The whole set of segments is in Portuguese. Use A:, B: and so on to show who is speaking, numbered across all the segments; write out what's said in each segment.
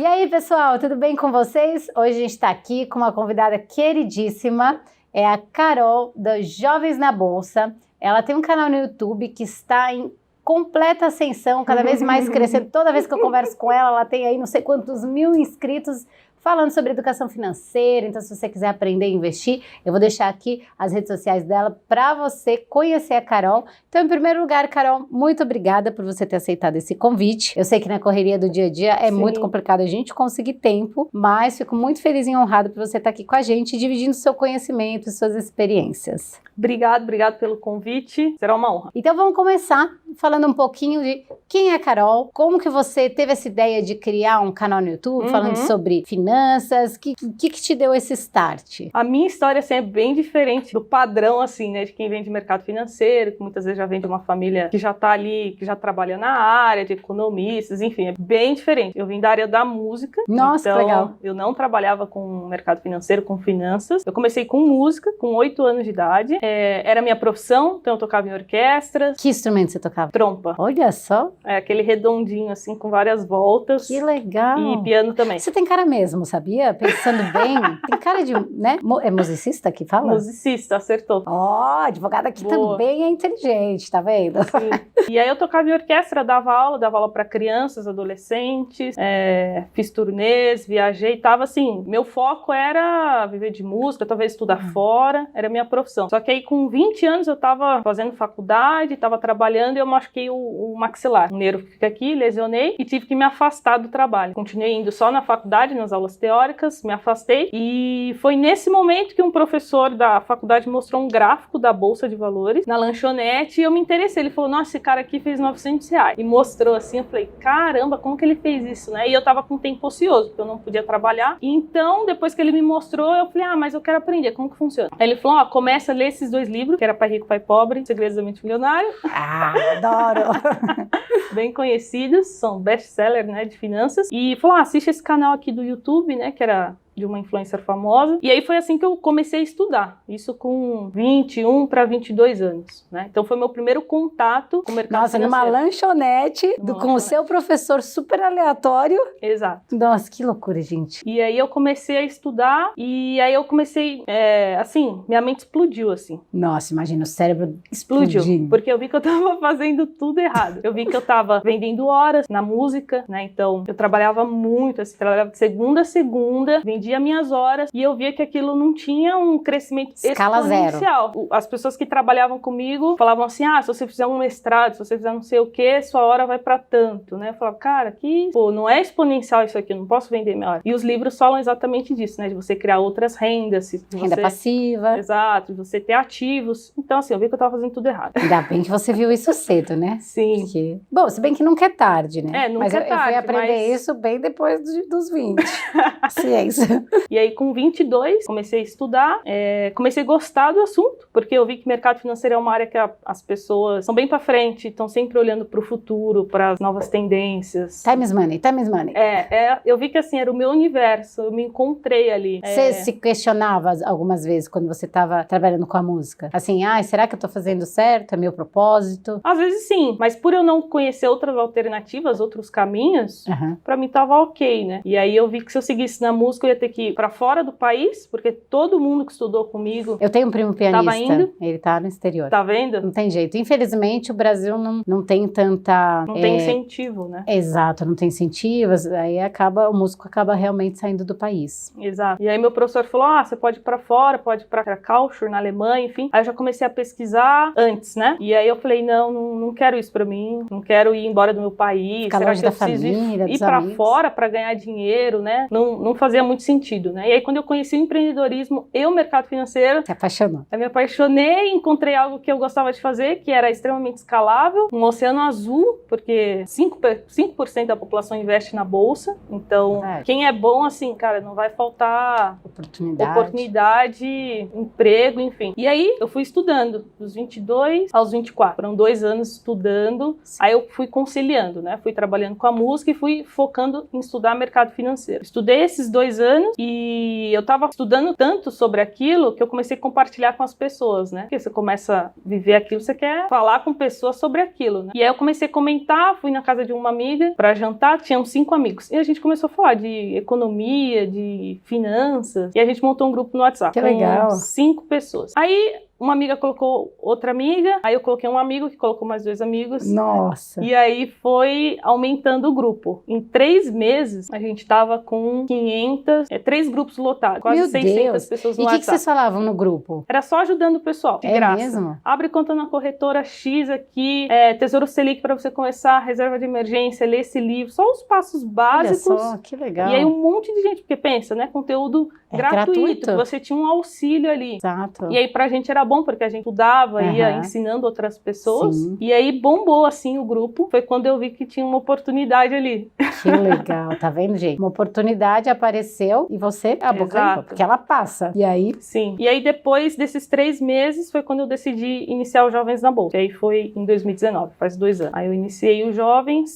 A: E aí, pessoal, tudo bem com vocês? Hoje a gente está aqui com uma convidada queridíssima, é a Carol, da Jovens na Bolsa. Ela tem um canal no YouTube que está em completa ascensão, cada vez mais crescendo. Toda vez que eu converso com ela, ela tem aí não sei quantos mil inscritos falando sobre educação financeira. Então, se você quiser aprender a investir, eu vou deixar aqui as redes sociais dela para você conhecer a Carol. Então, em primeiro lugar, Carol, muito obrigada por você ter aceitado esse convite. Eu sei que na correria do dia a dia é muito complicado a gente conseguir tempo, mas fico muito feliz e honrada por você estar aqui com a gente, dividindo seu conhecimento e suas experiências.
B: Obrigado pelo convite, será uma honra.
A: Então vamos começar falando um pouquinho de quem é a Carol, como que você teve essa ideia de criar um canal no YouTube falando sobre finanças, que te deu esse start?
B: A minha história assim, é bem diferente do padrão assim, né, de quem vem de mercado financeiro, que muitas vezes já vem de uma família que já tá ali, que já trabalha na área de economistas, enfim, é bem diferente. Eu vim da área da música.
A: Nossa,
B: então,
A: legal.
B: Eu não trabalhava com mercado financeiro, com finanças. Eu comecei com música, com 8 anos de idade. Era minha profissão, então eu tocava em orquestras.
A: Que instrumento você tocava?
B: Trompa.
A: Olha só.
B: É aquele redondinho, assim, com várias voltas.
A: Que legal.
B: E piano também.
A: Você tem cara mesmo, sabia? Pensando bem, tem cara de, né? É musicista que fala?
B: Musicista, acertou.
A: Ó, advogada aqui também é inteligente, tá vendo?
B: Sim. E aí eu tocava em orquestra, dava aula para crianças, adolescentes, fiz turnês, viajei, tava assim, meu foco era viver de música, talvez estudar fora, era minha profissão. Só que aí com 20 anos eu tava fazendo faculdade, tava trabalhando e eu machuquei o maxilar. O nervo que fica aqui, lesionei e tive que me afastar do trabalho. Continuei indo só na faculdade, nas aulas teóricas, me afastei e foi nesse momento que um professor da faculdade mostrou um gráfico da Bolsa de Valores na lanchonete e eu me interessei. Ele falou, nossa, esse cara aqui fez R$900. E mostrou assim, eu falei, caramba, como que ele fez isso, né? E eu tava com tempo ocioso, porque eu não podia trabalhar. E então, depois que ele me mostrou, eu falei, mas eu quero aprender, como que funciona? Aí ele falou, começa a ler esses 2 livros, que era Pai Rico, Pai Pobre, Segredos da Mente Milionário.
A: Ah, adoro!
B: Bem conhecidos, são best-seller, né, de finanças. E falou, assiste esse canal aqui do YouTube, né, que era de uma influencer famosa. E aí foi assim que eu comecei a estudar. Isso com 21 para 22 anos, né? Então foi meu primeiro contato com o mercado financeiro.
A: Numa lanchonete, com o seu professor super aleatório.
B: Exato.
A: Nossa, que loucura, gente.
B: E aí eu comecei a estudar e aí eu comecei, assim, minha mente explodiu, assim.
A: Nossa, imagina o cérebro explodindo.
B: Porque eu vi que eu tava fazendo tudo errado. Eu vi que eu tava vendendo horas na música, né? Então eu trabalhava muito, assim, trabalhava de segunda a segunda, vendia minhas horas e eu via que aquilo não tinha um crescimento
A: escala
B: exponencial. Zero. As pessoas que trabalhavam comigo falavam assim, se você fizer um mestrado, se você fizer não sei o que, sua hora vai pra tanto, né? Eu falava, cara, não é exponencial isso aqui, eu não posso vender minha hora. E os livros falam exatamente disso, né? De você criar outras rendas.
A: Renda passiva.
B: Exato, de você ter ativos. Então, assim, eu vi que eu tava fazendo tudo errado.
A: Ainda bem que você viu isso cedo, né?
B: Sim.
A: Porque... Bom, se bem que nunca é tarde, né?
B: Nunca
A: mas
B: é tarde.
A: Eu fui aprender isso bem depois dos 20. Ciência.
B: E aí, com 22, comecei a estudar, comecei a gostar do assunto, porque eu vi que mercado financeiro é uma área que as pessoas são bem pra frente, estão sempre olhando pro futuro, para as novas tendências.
A: Time is money, time is money.
B: Eu vi que assim, era o meu universo, eu me encontrei ali.
A: Você se questionava algumas vezes quando você estava trabalhando com a música? Assim, será que eu tô fazendo certo? É meu propósito?
B: Às vezes sim, mas por eu não conhecer outras alternativas, outros caminhos, pra mim tava ok, né? E aí eu vi que se eu seguisse na música, eu ia ter que ir pra fora do país, porque todo mundo que estudou comigo...
A: Eu tenho um primo pianista,
B: tava indo.
A: Ele tá no exterior.
B: Tá vendo?
A: Não tem jeito. Infelizmente, o Brasil não tem tanta...
B: Não tem incentivo, né?
A: Exato, não tem incentivos, aí o músico acaba realmente saindo do país.
B: Exato. E aí meu professor falou, você pode ir pra fora, pode ir pra Karlsruhe, na Alemanha, enfim. Aí eu já comecei a pesquisar antes, né? E aí eu falei, não quero isso pra mim, não quero ir embora do meu país.
A: Ficar longe da família,
B: ir pra fora pra ganhar dinheiro, né? Não fazia muito sentido, né? E aí quando eu conheci o empreendedorismo e o mercado financeiro...
A: Se apaixonou.
B: Eu me apaixonei, encontrei algo que eu gostava de fazer, que era extremamente escalável, um oceano azul, porque 5% da população investe na bolsa, então quem é bom, assim, cara, não vai faltar oportunidade, emprego, enfim. E aí eu fui estudando, dos 22 aos 24, foram 2 anos estudando, aí eu fui conciliando, né? Fui trabalhando com a música e fui focando em estudar mercado financeiro. Estudei esses 2 anos anos e eu tava estudando tanto sobre aquilo que eu comecei a compartilhar com as pessoas, né? Porque você começa a viver aquilo, você quer falar com pessoas sobre aquilo, né? E aí eu comecei a comentar, fui na casa de uma amiga pra jantar, tinham 5 amigos. E a gente começou a falar de economia, de finanças, e a gente montou um grupo no WhatsApp.
A: Que legal.
B: Com 5 pessoas. Aí uma amiga colocou outra amiga, aí eu coloquei um amigo que colocou mais 2 amigos.
A: Nossa!
B: E aí foi aumentando o grupo. Em 3 meses, a gente tava com 3 grupos lotados, quase 600 pessoas no
A: WhatsApp. E o que vocês falavam no grupo?
B: Era só ajudando o pessoal, de graça.
A: Mesmo?
B: Abre conta na corretora X aqui, Tesouro Selic para você começar, reserva de emergência, ler esse livro, só os passos básicos.
A: Olha só, que legal.
B: E aí um monte de gente, porque pensa, né, conteúdo gratuito, você tinha um auxílio ali.
A: Exato.
B: E aí pra gente era bom, porque a gente estudava, ia ensinando outras pessoas. Sim. E aí bombou, assim, o grupo. Foi quando eu vi que tinha uma oportunidade ali.
A: Que legal, tá vendo, gente? Uma oportunidade apareceu e você abocanhou, porque ela passa. E aí?
B: Sim. E aí depois desses 3 meses foi quando eu decidi iniciar o Jovens na Bolsa. E aí foi em 2019, faz 2 anos. Aí eu iniciei o Jovens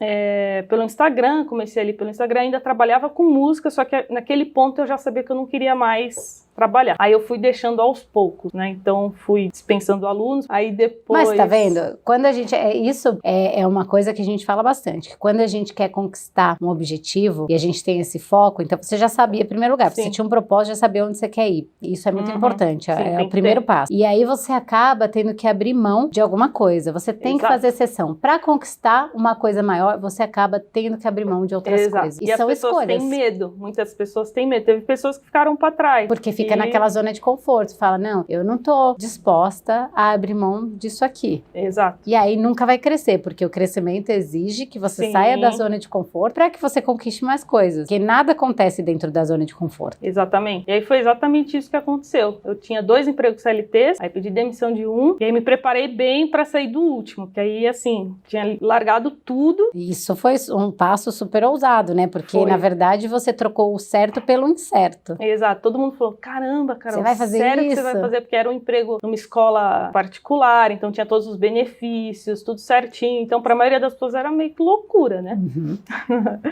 B: pelo Instagram, comecei ali pelo Instagram, ainda trabalhava com música, só que naquele ponto eu já sabia que eu não queria mais trabalhar. Aí eu fui deixando aos poucos, né? Então fui dispensando alunos, aí depois...
A: Mas tá vendo? Quando a gente... Isso é uma coisa que a gente fala bastante. Quando a gente quer conquistar um objetivo e a gente tem esse foco, então você já sabia, em primeiro lugar, você tinha um propósito, já sabia onde você quer ir. Isso é muito importante, é o primeiro passo. E aí você acaba tendo que abrir mão de alguma coisa. Você tem que fazer exceção. Para conquistar uma coisa maior, você acaba tendo que abrir mão de outras coisas.
B: E são escolhas. As pessoas têm medo. Muitas pessoas têm medo. Teve pessoas que ficaram para trás.
A: Porque fica naquela zona de conforto, fala, não, eu não tô disposta a abrir mão disso aqui.
B: Exato.
A: E aí nunca vai crescer, porque o crescimento exige que você saia da zona de conforto para que você conquiste mais coisas, porque nada acontece dentro da zona de conforto.
B: Exatamente. E aí foi exatamente isso que aconteceu. Eu tinha 2 empregos CLTs, aí pedi demissão de um, e aí me preparei bem para sair do último, que aí, assim, tinha largado tudo.
A: Isso foi um passo super ousado, né? Porque, na verdade, você trocou o certo pelo incerto.
B: Exato. Todo mundo falou, caramba, Carol,
A: você vai fazer
B: sério
A: isso?
B: Que você vai fazer? Porque era um emprego numa escola particular, então tinha todos os benefícios, tudo certinho. Então, para a maioria das pessoas era meio que loucura, né?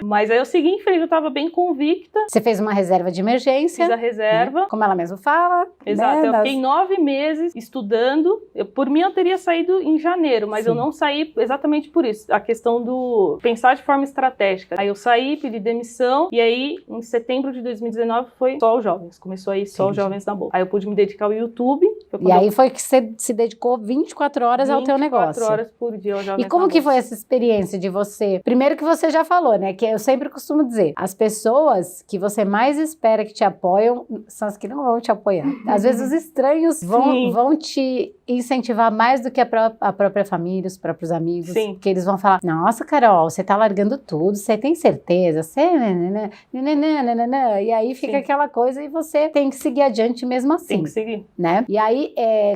B: Mas aí eu segui em frente, eu estava bem convicta.
A: Você fez uma reserva de emergência.
B: Fiz a reserva.
A: Como ela mesma fala.
B: Exato.
A: Né?
B: Eu fiquei 9 meses estudando. Por mim, eu teria saído em janeiro, mas eu não saí exatamente por isso. A questão do pensar de forma estratégica. Aí eu saí, pedi demissão, e aí, em setembro de 2019, foi só os jovens. Começou aí só os jovens na bolsa. Aí eu pude me dedicar ao YouTube.
A: E aí foi que você se dedicou 24 horas ao teu negócio.
B: 24 horas por dia ao Jovens
A: E como
B: na
A: que
B: Bolsa.
A: foi essa experiência de você... Primeiro que você já falou, né? Que eu sempre costumo dizer, as pessoas que você mais espera que te apoiam são as que não vão te apoiar. Às vezes os estranhos vão te incentivar mais do que a própria família, os próprios amigos.
B: Sim.
A: Porque eles vão falar, nossa, Carol, você tá largando tudo, você tem certeza? Você... E aí fica aquela coisa e você tem que seguir adiante mesmo assim.
B: Tem que seguir.
A: Né? E aí,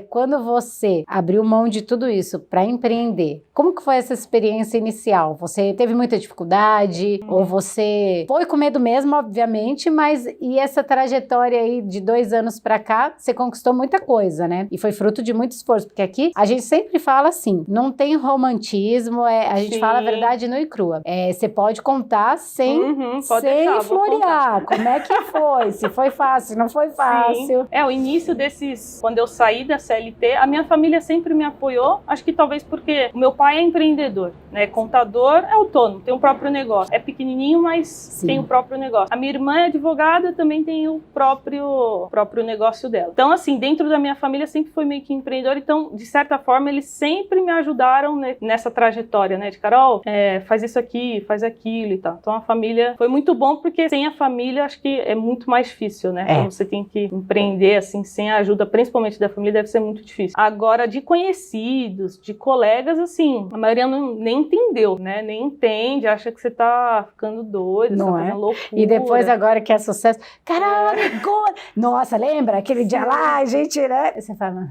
A: quando você abriu mão de tudo isso para empreender, como que foi essa experiência inicial? Você teve muita dificuldade? Ou você foi com medo mesmo, obviamente, mas e essa trajetória aí de 2 anos para cá, você conquistou muita coisa, né? E foi fruto de muito esforço, porque aqui a gente sempre fala assim, não tem romantismo, a gente fala a verdade nua e crua. Você pode contar sem florear. Como é que foi? Se foi fácil, se não foi fácil.
B: O início desses, quando eu saí da CLT, a minha família sempre me apoiou, acho que talvez porque o meu pai é empreendedor, né? Contador, é autônomo, tem o próprio negócio. É pequenininho, mas tem o próprio negócio. A minha irmã é advogada, também tem o próprio negócio dela. Então, assim, dentro da minha família sempre foi meio que empreendedor, então, de certa forma, eles sempre me ajudaram nessa trajetória, né? De Carol, faz isso aqui, faz aquilo e tal. Então, a família foi muito bom, porque sem a família, acho que é muito mais difícil, né? Então, você tem que empreender, assim, sem a ajuda, principalmente da família, deve ser muito difícil. Agora, de conhecidos, de colegas, assim, a maioria nem entendeu, né? Nem entende, acha que você tá ficando doido,
A: não
B: você tá fazendo loucura.
A: E depois, agora que é sucesso, Carol, ligou! Nossa, lembra aquele dia lá, a gente, né? Você fala,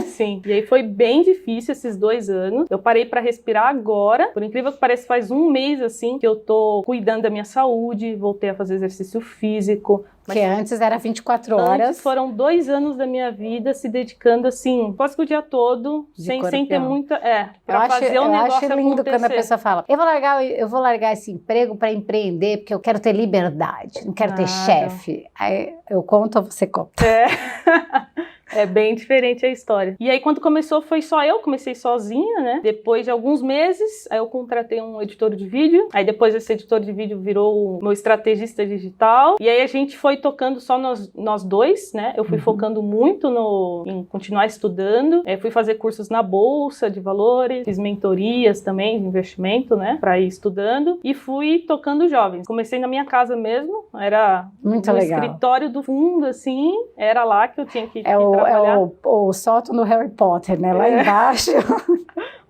B: Sim, e aí foi bem difícil esses 2 anos. Eu parei pra respirar agora, por incrível que pareça, faz 1 mês, assim, que eu tô cuidando da minha saúde, voltei a fazer exercício físico,
A: Porque antes era 24 horas.
B: Antes foram 2 anos da minha vida se dedicando assim, quase que o dia todo, sem ter muita... pra fazer o negócio acontecer. Eu acho lindo
A: quando a pessoa fala, eu vou largar esse emprego para empreender porque eu quero ter liberdade, não quero ter chefe. Aí eu conto ou você conta?
B: É bem diferente a história. E aí, quando começou, foi só eu, comecei sozinha, né? Depois de alguns meses, aí eu contratei um editor de vídeo. Aí depois esse editor de vídeo virou o meu estrategista digital. E aí a gente foi tocando só nós dois, né? Eu fui focando muito em continuar estudando. Fui fazer cursos na Bolsa de Valores, fiz mentorias também de investimento, né? Pra ir estudando. E fui tocando jovens. Comecei na minha casa mesmo, era
A: muito
B: no
A: legal.
B: Escritório do fundo, assim, era lá que eu tinha que trabalhar.
A: O sótão do Harry Potter, né? Lá embaixo.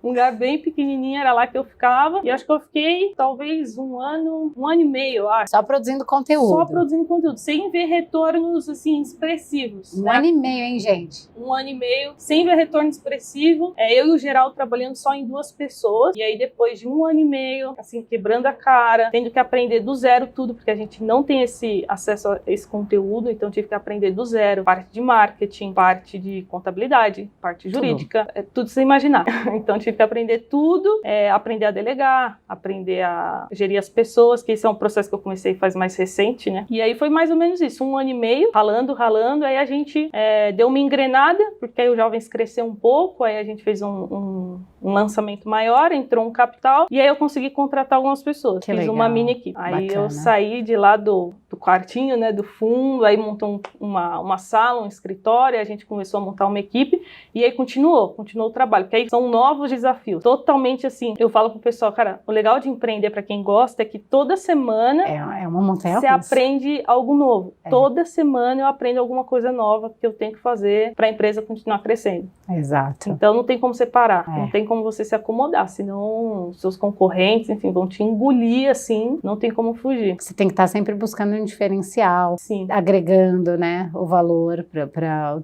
B: Um lugar bem pequenininho, era lá que eu ficava. E acho que eu fiquei talvez um ano e meio, acho.
A: Só produzindo conteúdo.
B: Só produzindo conteúdo, sem ver retornos, assim, expressivos.
A: Um ano e meio, hein, gente?
B: 1 ano e meio, sem ver retorno expressivo. Eu e o Geraldo trabalhando só em 2 pessoas. E aí, depois de 1 ano e meio, assim, quebrando a cara, tendo que aprender do zero tudo, porque a gente não tem esse acesso a esse conteúdo. Então, tive que aprender do zero. Parte de marketing, parte de contabilidade, parte jurídica. Tudo sem imaginar. Então, tive que aprender tudo, aprender a delegar, aprender a gerir as pessoas, que esse é um processo que eu comecei faz mais recente, né? E aí foi mais ou menos isso, 1 ano e meio, ralando, aí a gente deu uma engrenada, porque aí o Jovens cresceu um pouco, aí a gente fez um lançamento maior, entrou um capital, e aí eu consegui contratar algumas pessoas, fiz uma mini equipe. Aí eu saí de lá do quartinho, né, do fundo, aí montou uma sala, um escritório, a gente começou a montar uma equipe, e aí continuou o trabalho, porque aí são novos desafios, totalmente assim, eu falo pro pessoal, cara, o legal de empreender pra quem gosta é que toda semana
A: é uma montanha
B: você aprende algo novo, toda semana eu aprendo alguma coisa nova que eu tenho que fazer pra empresa continuar crescendo.
A: Exato.
B: Então não tem como você parar, não tem como você se acomodar, senão seus concorrentes, enfim, vão te engolir assim, não tem como fugir.
A: Você tem que estar sempre buscando um diferencial, agregando, né, o valor para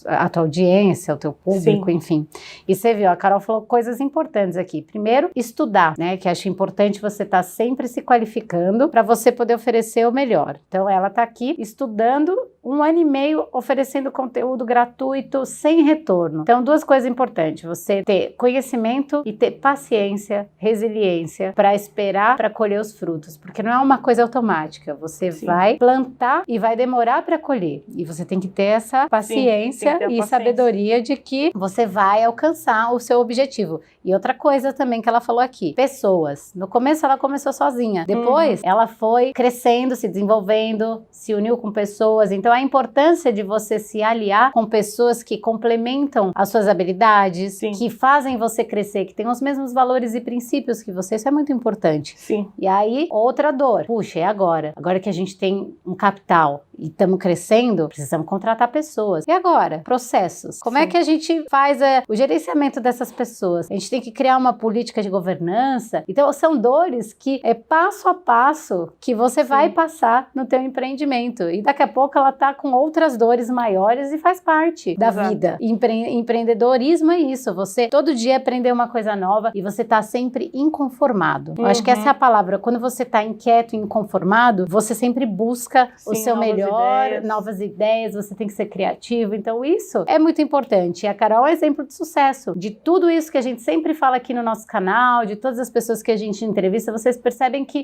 A: a tua audiência, o teu público, enfim. E você viu, a Carol falou coisas importantes aqui. Primeiro, estudar, né, que acho importante você estar sempre se qualificando para você poder oferecer o melhor. Então, ela está aqui estudando 1 ano e meio, oferecendo conteúdo gratuito, sem retorno. Então, 2 coisas importantes, você ter conhecimento e ter paciência, resiliência para esperar, para colher os frutos, porque não é uma coisa automática, você vai plantar e vai demorar para colher, e você tem que ter essa paciência e sabedoria de que você vai alcançar o seu objetivo. E outra coisa também que ela falou aqui, pessoas. No começo ela começou sozinha, depois ela foi crescendo, se desenvolvendo, se uniu com pessoas. Então a importância de você se aliar com pessoas que complementam as suas habilidades, que fazem você crescer, que têm os mesmos valores e princípios que você, isso é muito importante. E aí, outra dor, puxa, é agora que a gente tem um capital e estamos crescendo, precisamos contratar pessoas. E agora? Processos. Como é que a gente faz o gerenciamento dessas pessoas? A gente tem que criar uma política de governança. Então, são dores que é passo a passo que você vai passar no teu empreendimento. E daqui a pouco ela tá com outras dores maiores e faz parte da vida. Empreendedorismo é isso. Você todo dia aprender uma coisa nova e você tá sempre inconformado. Eu acho que essa é a palavra. Quando você tá inquieto e inconformado, você sempre busca o seu melhor, novas ideias, você tem que ser criativo. Então, isso é muito importante. E a Carol é um exemplo de sucesso. De tudo isso que a gente sempre fala aqui no nosso canal, de todas as pessoas que a gente entrevista, vocês percebem que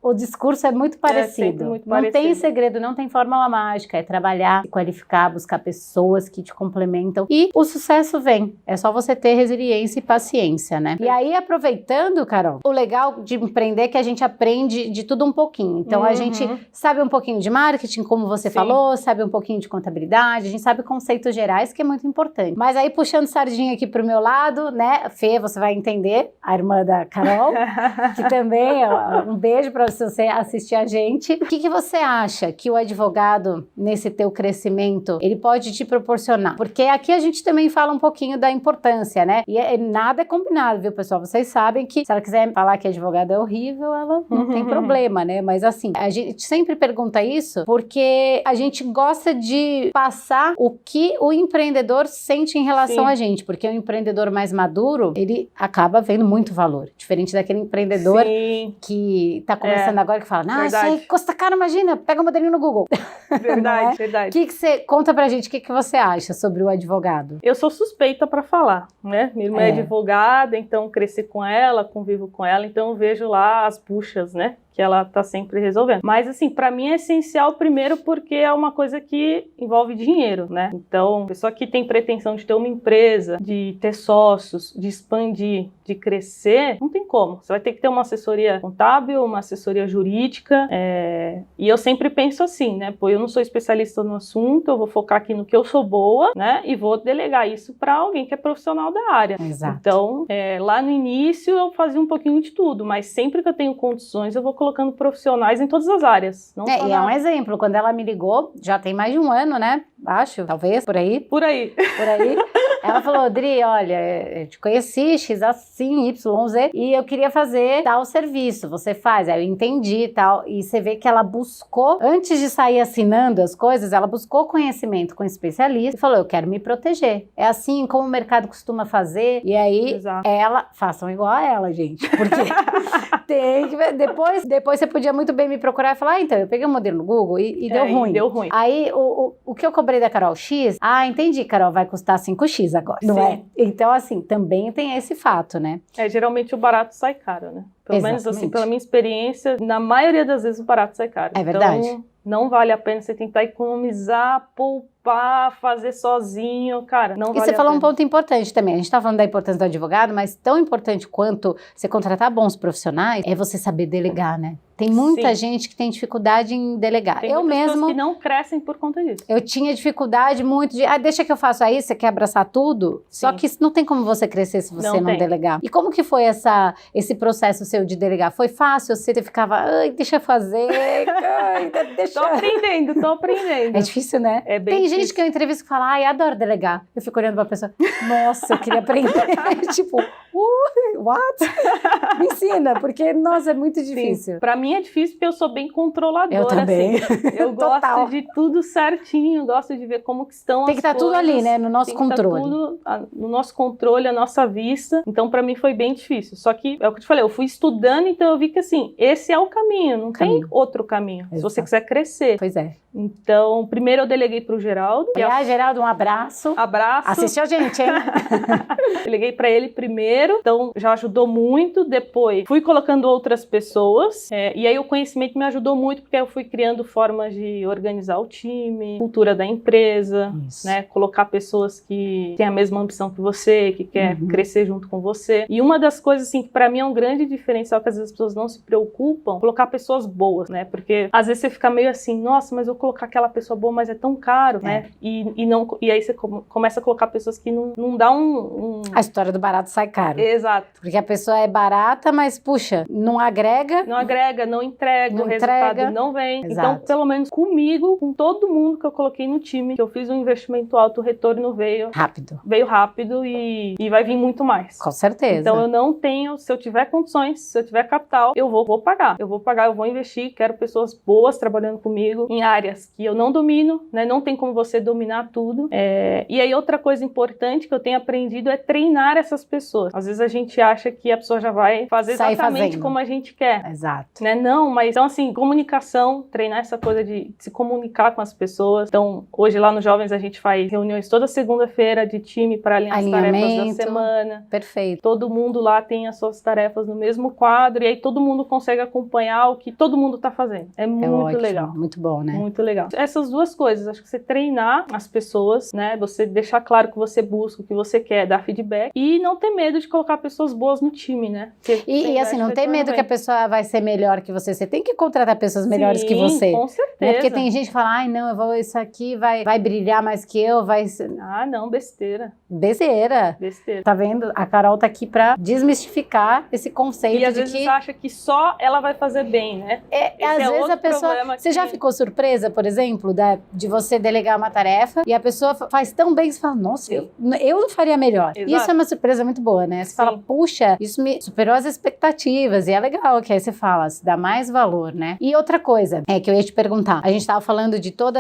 A: o discurso é muito parecido. Não tem segredo, não tem fórmula mágica. É trabalhar, se qualificar, buscar pessoas que te complementam. E o sucesso vem. É só você ter resiliência e paciência, né? E aí, aproveitando, Carol, o legal de empreender é que a gente aprende de tudo um pouquinho. Então, a gente sabe um pouquinho de marketing, como você falou, sabe um pouquinho de contabilidade, a gente sabe conceitos gerais, que é muito importante. Mas aí, puxando sardinha aqui pro meu lado, né, Fê, você vai entender, a irmã da Carol, que também, um beijo para você assistir a gente. O que você acha que o advogado, nesse teu crescimento, ele pode te proporcionar? Porque aqui a gente também fala um pouquinho da importância, né? E nada é combinado, viu, pessoal? Vocês sabem que se ela quiser falar que advogado é horrível, ela não tem problema, né? Mas assim, a gente sempre pergunta isso porque a gente gosta de passar o que o empreendedor sente em relação a gente, porque o empreendedor mais maduro, ele acaba vendo muito valor, diferente daquele empreendedor que tá começando agora, que fala, não, isso aí custa caro, imagina, pega o modelinho no Google.
B: Verdade, verdade.
A: O que você conta pra gente, o que você acha sobre o advogado?
B: Eu sou suspeita para falar, né? Minha irmã é advogada, então cresci com ela, convivo com ela, então eu vejo lá as buchas, né? Que ela tá sempre resolvendo. Mas, assim, para mim é essencial primeiro porque é uma coisa que envolve dinheiro, né? Então, a pessoa que tem pretensão de ter uma empresa, de ter sócios, de expandir, de crescer, não tem como. Você vai ter que ter uma assessoria contábil, uma assessoria jurídica, e eu sempre penso assim, né? Pô, eu não sou especialista no assunto, eu vou focar aqui no que eu sou boa, né? E vou delegar isso para alguém que é profissional da área.
A: Exato.
B: Então, lá no início eu fazia um pouquinho de tudo, mas sempre que eu tenho condições eu vou colocando profissionais em todas as áreas. Não só
A: e é um exemplo, quando ela me ligou, já tem mais de um ano, né? Acho, talvez, por aí.
B: Por aí.
A: Ela falou, Dri, olha, eu te conheci, X assim, Y, Z, e eu queria fazer tal serviço, você faz? Aí eu entendi e tal, e você vê que ela buscou, antes de sair assinando as coisas, ela buscou conhecimento com especialista e falou, eu quero me proteger. É assim como o mercado costuma fazer, e aí façam igual a ela, gente, porque tem que ver, depois você podia muito bem me procurar e falar, então, eu peguei um modelo no Google e deu ruim.
B: Deu ruim.
A: Aí, o que eu cobrei da Carol X, entendi, Carol, vai custar 5X agora, não é? Então, assim, também tem esse fato, né?
B: Geralmente o barato sai caro, né? Pelo menos, assim, pela minha experiência, na maioria das vezes o barato sai caro.
A: É verdade.
B: Então, não vale a pena você tentar economizar, poupar, fazer sozinho, cara, não vale a pena.
A: E você falou um ponto importante também, a gente tá falando da importância do advogado, mas tão importante quanto você contratar bons profissionais é você saber delegar, né? Tem muita gente que tem dificuldade em delegar.
B: Tem
A: eu mesmo
B: pessoas que não crescem por conta disso.
A: Eu tinha dificuldade muito de, deixa que eu faço aí, você quer abraçar tudo? Sim. Só que não tem como você crescer se você não delegar. E como que foi esse processo seu de delegar? Foi fácil? Você ficava, deixa eu fazer, deixa...
B: Tô aprendendo.
A: É difícil, né?
B: É bem
A: Tem
B: difícil.
A: Gente que eu entrevisto que fala, adoro delegar. Eu fico olhando pra pessoa, nossa, eu queria aprender. Tipo, what? Me ensina, porque, nossa, é muito difícil.
B: Sim. Pra mim é difícil porque eu sou bem controladora.
A: Eu também.
B: Assim. Eu gosto de tudo certinho, gosto de ver como que estão as coisas.
A: Tem que estar tudo ali, né? No nosso controle.
B: Tem que estar tudo no nosso controle, a nossa vista. Então, pra mim foi bem difícil. Só que, é o que eu te falei, eu fui estudando, então eu vi que, assim, esse é o caminho, não tem outro caminho.
A: Exato.
B: Se você quiser crescer.
A: Pois é.
B: Então, primeiro eu deleguei pro Geraldo.
A: Aliás, Geraldo, um abraço.
B: Abraço.
A: Assistiu a gente, hein?
B: Deleguei pra ele primeiro, então já ajudou muito. Depois fui colocando outras pessoas, e aí o conhecimento me ajudou muito, porque eu fui criando formas de organizar o time, cultura da empresa, né? Colocar pessoas que têm a mesma ambição que você, que quer crescer junto com você. E uma das coisas, assim, que pra mim é um grande diferencial, que às vezes as pessoas não se preocupam, colocar pessoas boas, né? Porque às vezes você fica meio assim, nossa, mas eu colocar aquela pessoa boa, mas é tão caro, né? E aí você começa a colocar pessoas que não dá
A: A história do barato sai caro.
B: Exato.
A: Porque a pessoa é barata, mas, puxa, não agrega.
B: Não agrega, não entrega, o resultado não vem.
A: Exato.
B: Então, pelo menos comigo, com todo mundo que eu coloquei no time, que eu fiz um investimento alto, o retorno veio rápido. Veio rápido e vai vir muito mais.
A: Com certeza.
B: Então, eu não tenho, se eu tiver condições, se eu tiver capital, eu vou pagar. Eu vou investir, quero pessoas boas trabalhando comigo em áreas que eu não domino, né? Não tem como você dominar tudo. E aí, outra coisa importante que eu tenho aprendido é treinar essas pessoas. Às vezes a gente acha que a pessoa já vai fazer exatamente como a gente quer.
A: Exato.
B: Né? Não, mas então assim, comunicação, treinar essa coisa de se comunicar com as pessoas. Então, hoje lá nos Jovens a gente faz reuniões toda segunda-feira de time para alinhar as tarefas da semana.
A: Perfeito.
B: Todo mundo lá tem as suas tarefas no mesmo quadro e aí todo mundo consegue acompanhar o que todo mundo tá fazendo. É muito
A: ótimo,
B: legal.
A: Muito bom, né?
B: Muito legal. Essas duas coisas, acho que você treinar as pessoas, né? Você deixar claro que você busca, o que você quer, dar feedback e não ter medo de colocar pessoas boas no time, né?
A: E assim, não ter medo que a pessoa vai ser melhor que você. Você tem que contratar pessoas melhores que você.
B: Com certeza.
A: Né? Porque tem gente que fala, não, isso aqui vai brilhar mais que eu, vai...
B: não, besteira.
A: Besteira. Tá vendo? A Carol tá aqui pra desmistificar esse conceito
B: e às vezes acha que só ela vai fazer bem, né?
A: Às vezes a pessoa... Você já ficou surpresa, por exemplo, de você delegar uma tarefa e a pessoa faz tão bem que você fala, nossa, eu não faria melhor. Exato. Isso é uma surpresa muito boa, né? Você fala, puxa, puxa, isso me superou as expectativas, e é legal que aí você fala, se dá mais valor, né? E outra coisa, que eu ia te perguntar, a gente tava falando de todo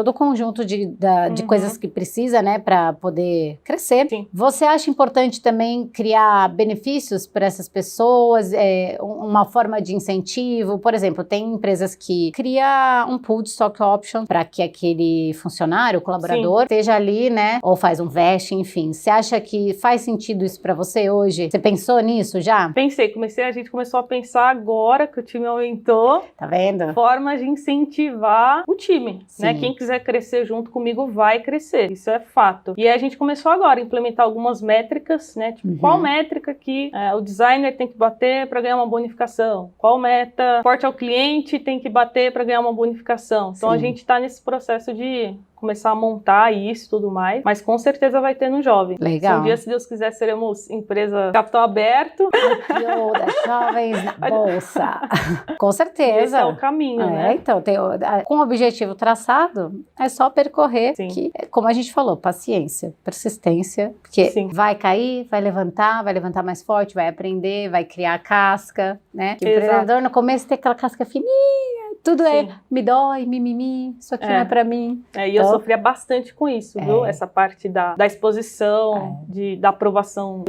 A: o conjunto de coisas que precisa, né, para poder crescer.
B: Sim.
A: Você acha importante também criar benefícios para essas pessoas, uma forma de incentivo? Por exemplo, tem empresas que criam um pool de stock option para que aquele funcionário, colaborador, esteja ali, né, ou faz um vest, enfim. Você acha que faz sentido isso para você hoje? Você pensou nisso já?
B: Pensei, a gente começou a pensar agora que o time aumentou.
A: Tá vendo?
B: Formas de incentivar o time, né? Quem quiser crescer junto comigo vai crescer, isso é fato. E aí a gente começou agora a implementar algumas métricas, né? Tipo, qual métrica que o designer tem que bater para ganhar uma bonificação? Qual meta forte ao cliente tem que bater para ganhar uma bonificação? Então a gente está nesse processo de começar a montar isso e tudo mais, mas com certeza vai ter no Jovem.
A: Legal.
B: Se um dia, se Deus quiser, seremos empresa capital aberto.
A: IPO da Jovens na Bolsa. Com certeza.
B: Esse é o caminho, né?
A: Então, com o objetivo traçado, é só percorrer, que, como a gente falou, paciência, persistência, porque vai cair, vai levantar mais forte, vai aprender, vai criar casca, né? O empreendedor no começo tem aquela casca fininha, tudo me dói, mimimi, isso aqui não é pra mim.
B: E eu sofria bastante com isso, viu? Essa parte da exposição, da aprovação,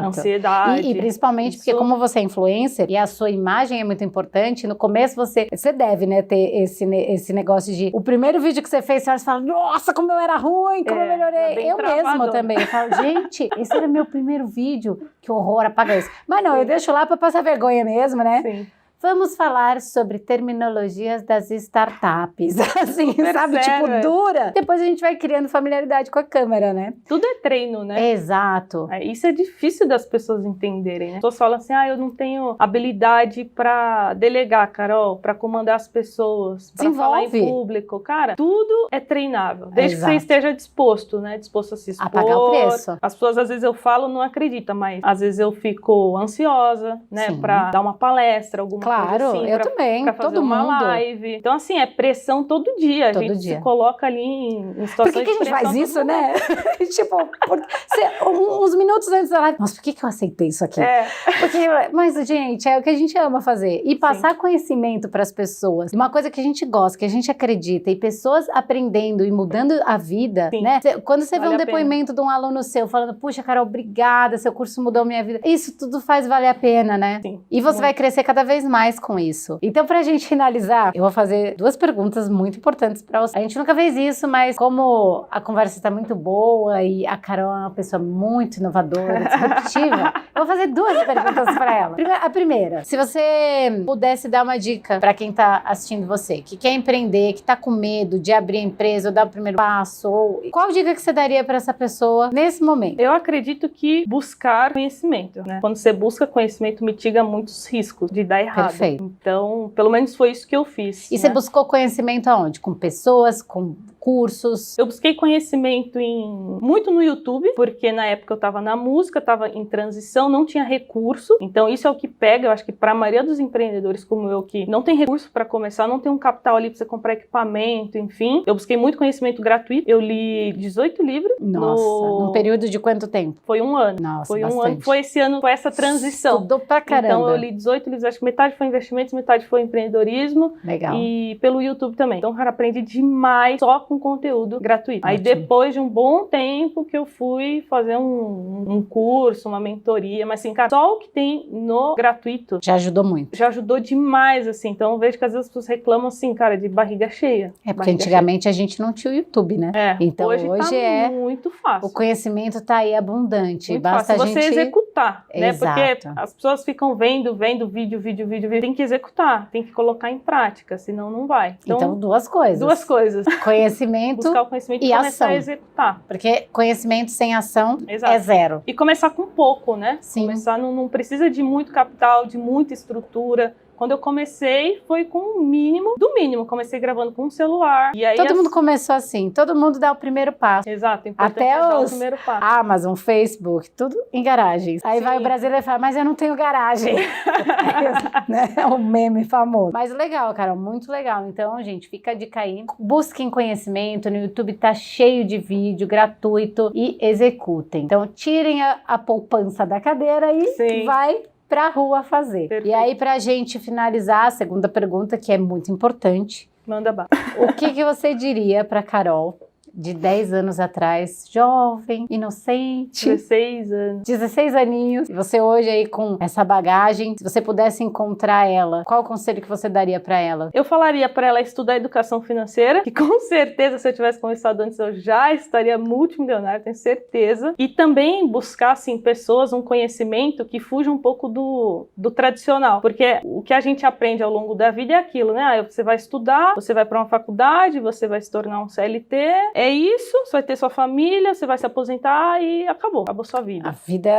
B: ansiedade.
A: E principalmente porque como você é influencer e a sua imagem é muito importante, no começo você deve, né, ter esse negócio de o primeiro vídeo que você fez, você fala, nossa, como eu era ruim, como eu melhorei. Eu mesma também, eu falo, gente, esse era meu primeiro vídeo, que horror, apaga isso. Mas não, eu deixo lá pra passar vergonha mesmo, né?
B: Sim.
A: Vamos falar sobre terminologias das startups, assim, sabe? Tipo, dura. Depois a gente vai criando familiaridade com a câmera, né?
B: Tudo é treino, né?
A: Exato.
B: Isso é difícil das pessoas entenderem, né? As pessoas falam assim, eu não tenho habilidade pra delegar, Carol, pra comandar as pessoas, pra falar em público. Cara, tudo é treinável, desde que você esteja disposto, né? Disposto a se expor.
A: A pagar o preço.
B: As pessoas, às vezes, eu falo, não acreditam, mas às vezes eu fico ansiosa, né? Pra dar uma palestra, alguma
A: Claro,
B: assim,
A: eu também,
B: pra fazer
A: todo
B: uma
A: mundo.
B: Live. Então, assim, é pressão todo dia.
A: Todo
B: a gente
A: dia.
B: se coloca ali em situações de pressão.
A: Por que a gente faz isso, né? Tipo, uns minutos antes da live. Nossa, por que eu aceitei isso aqui? Mas, gente, é o que a gente ama fazer. E passar conhecimento para as pessoas. Uma coisa que a gente gosta, que a gente acredita. E pessoas aprendendo e mudando a vida, né? Quando você vê um depoimento de um aluno seu falando, puxa, Carol, obrigada, seu curso mudou minha vida. Isso tudo faz valer a pena, né?
B: Sim.
A: E você vai crescer cada vez mais com isso. Então, pra gente finalizar, eu vou fazer 2 perguntas muito importantes pra você. A gente nunca fez isso, mas como a conversa tá muito boa e a Carol é uma pessoa muito inovadora, disruptiva, eu vou fazer 2 perguntas pra ela. A primeira, se você pudesse dar uma dica pra quem tá assistindo você, que quer empreender, que tá com medo de abrir a empresa ou dar o primeiro passo, qual dica que você daria pra essa pessoa nesse momento?
B: Eu acredito que buscar conhecimento, né? Quando você busca conhecimento, mitiga muitos riscos de dar errado.
A: Perfeito.
B: Então, pelo menos foi isso que eu fiz.
A: E você buscou conhecimento aonde? Com pessoas, com cursos?
B: Eu busquei conhecimento muito no YouTube, porque na época eu estava na música, estava em transição, não tinha recurso. Então isso é o que pega, eu acho que para a maioria dos empreendedores como eu, que não tem recurso para começar, não tem um capital ali para você comprar equipamento, enfim. Eu busquei muito conhecimento gratuito. Eu li 18 livros.
A: Nossa, num período de quanto tempo?
B: Foi 1 ano.
A: Nossa,
B: foi
A: bastante.
B: 1 ano. Foi esse ano, foi essa transição.
A: Estudou pra caramba.
B: Então eu li 18 livros, acho que metade foi investimentos, metade foi empreendedorismo.
A: Legal.
B: E pelo YouTube também. Então, cara, aprendi demais só com conteúdo gratuito. Aí depois de um bom tempo que eu fui fazer um curso, uma mentoria, mas assim, cara, só o que tem no gratuito
A: já ajudou muito.
B: Já ajudou demais, assim. Então eu vejo que às vezes as pessoas reclamam assim, cara, de barriga cheia.
A: Porque antigamente a gente não tinha o YouTube, né? Então hoje
B: tá muito fácil.
A: O conhecimento tá aí abundante.
B: Muito
A: basta
B: fácil.
A: a gente
B: você executar, né?
A: Exato.
B: Porque as pessoas ficam vendo vídeo. Tem que executar, tem que colocar em prática, senão não vai.
A: Então 2 coisas.
B: 2 coisas.
A: Conhecimento
B: buscar o conhecimento e começar
A: ação.
B: a executar.
A: Porque conhecimento sem ação é zero.
B: E começar com pouco, né?
A: Sim.
B: Começar, não precisa de muito capital, de muita estrutura. Quando eu comecei, foi com o mínimo do mínimo. Comecei gravando com um celular. E aí
A: Todo mundo começou assim, todo mundo dá o primeiro passo.
B: Exato,
A: Até
B: é dar o
A: os
B: primeiro passo.
A: Amazon, Facebook, tudo em garagens. Aí
B: Sim.
A: vai o brasileiro e fala, mas eu não tenho garagem. Né? É um meme famoso. Mas legal, Carol, muito legal. Então, gente, fica a dica aí. Busquem conhecimento, no YouTube tá cheio de vídeo gratuito e executem. Então, tirem a poupança da cadeira e
B: Sim.
A: vai pra rua fazer.
B: Perfeito.
A: E aí, pra gente finalizar, a segunda pergunta, que é muito importante.
B: Manda bala.
A: O que você diria pra Carol de 10 anos atrás, jovem, inocente,
B: 16 anos.
A: 16 aninhos, e você hoje aí com essa bagagem, se você pudesse encontrar ela, qual o conselho que você daria pra ela?
B: Eu falaria para ela estudar educação financeira, que com certeza se eu tivesse começado antes eu já estaria multimilionária, tenho certeza. E também buscar, assim, pessoas, um conhecimento que fuja um pouco do tradicional, porque o que a gente aprende ao longo da vida é aquilo, né? Você vai estudar, você vai para uma faculdade, você vai se tornar um CLT, é isso, você vai ter sua família, você vai se aposentar e acabou sua vida.
A: A vida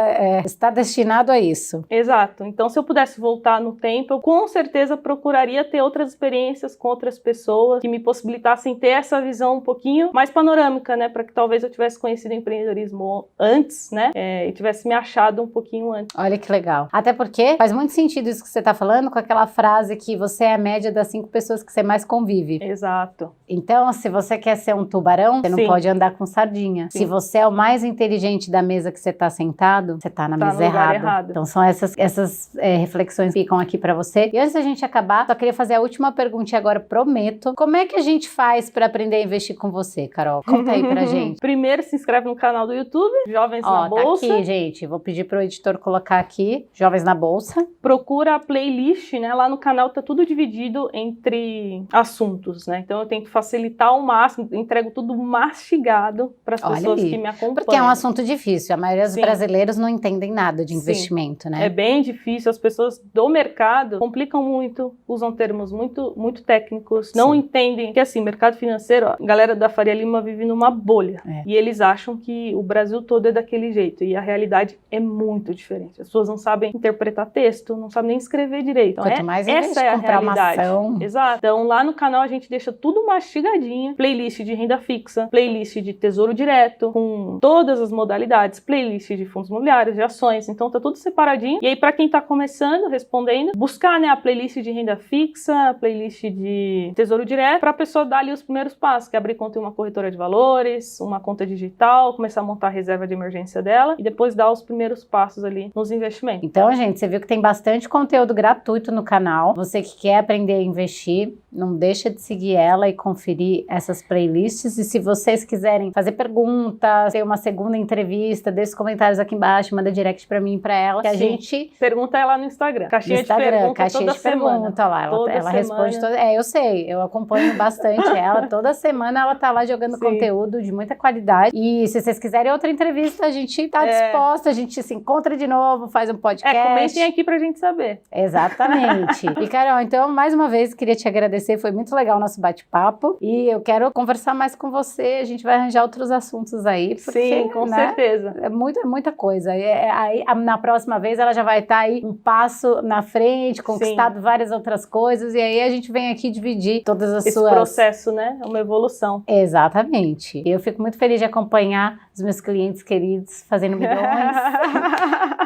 A: está destinado a isso.
B: Exato. Então, se eu pudesse voltar no tempo, eu com certeza procuraria ter outras experiências com outras pessoas que me possibilitassem ter essa visão um pouquinho mais panorâmica, né? Para que talvez eu tivesse conhecido o empreendedorismo antes, né? E tivesse me achado um pouquinho antes.
A: Olha que legal. Até porque faz muito sentido isso que você está falando com aquela frase que você é a média das 5 pessoas que você mais convive.
B: Exato.
A: Então, se você quer ser um tubarão, você não
B: Sim.
A: pode andar com sardinha.
B: Sim.
A: Se você é o mais inteligente da mesa que você está sentado, você está na
B: Tá
A: mesa
B: no lugar
A: errada.
B: errado.
A: Então, são essas reflexões que ficam aqui para você. E antes da gente acabar, só queria fazer a última pergunta e agora prometo. Como é que a gente faz para aprender a investir com você, Carol? Conta aí pra gente.
B: Primeiro, se inscreve no canal do YouTube, Jovens na Bolsa.
A: Tá aqui, gente. Vou pedir pro editor colocar aqui, Jovens na Bolsa.
B: Procura a playlist, né? Lá no canal tá tudo dividido entre assuntos, né? Então eu tento facilitar ao máximo, entrego tudo mastigado para as pessoas que me acompanham.
A: Porque é um assunto difícil. A maioria dos
B: Sim.
A: brasileiros não entendem nada de
B: Sim.
A: investimento, né?
B: É bem difícil, as pessoas do mercado complicam muito, usam termos muito, muito técnicos, não entendem que, assim, mercado financeiro, a galera da Faria Lima vive numa bolha. E eles acham que o Brasil todo é daquele jeito, e a realidade é muito diferente. As pessoas não sabem interpretar texto, não sabem nem escrever direito. Então,
A: Quanto mais
B: essa é a
A: comprar
B: realidade.
A: uma ação.
B: Exato. Então, lá no canal a gente deixa tudo mastigadinho, playlist de renda fixa, playlist de tesouro direto, com todas as modalidades, playlist de fundos imobiliários, de ações, então tá tudo separadinho. E aí, para quem tá começando, respondendo, buscar, né, a playlist de renda fixa, a playlist de tesouro direto, pra pessoa dar ali os primeiros passos, que é abrir conta em uma corretora de valores, uma conta digital, começar a montar a reserva de emergência dela e depois dar os primeiros passos ali nos investimentos.
A: Então, gente, você viu que tem bastante conteúdo gratuito no canal. Você que quer aprender a investir, não deixa de seguir ela e conferir essas playlists. E se vocês quiserem fazer perguntas, ter uma segunda entrevista, deixe os comentários aqui embaixo, manda direct pra mim e pra ela, que a gente...
B: Pergunta ela no Instagram. Caixinha de pergunta
A: caixinha
B: toda
A: de pergunta lá. Ela responde toda... eu sei, eu acompanho bastante ela. Toda semana ela tá lá jogando conteúdo de muita qualidade. E se vocês quiserem outra entrevista, a gente tá disposta, a gente se encontra de novo, faz um podcast.
B: Comentem aqui pra gente saber.
A: Exatamente. E, Carol, então, mais uma vez, queria te agradecer. Foi muito legal o nosso bate-papo. E eu quero conversar mais com você. A gente vai arranjar outros assuntos aí. Porque,
B: sim, com certeza.
A: É muita coisa. Aí, na próxima vez, ela já vai estar aí um passo na frente, conquistado várias outras coisas. E aí, a gente vem aqui dividir todas as
B: Esse processo, né? É uma evolução.
A: Exatamente. Eu fico muito feliz de acompanhar os meus clientes queridos fazendo milhões.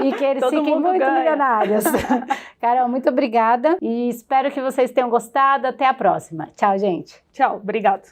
A: E que eles fiquem muito milionários. Carol, muito obrigada e espero que vocês tenham gostado. Até a próxima. Tchau, gente.
B: Tchau, obrigado.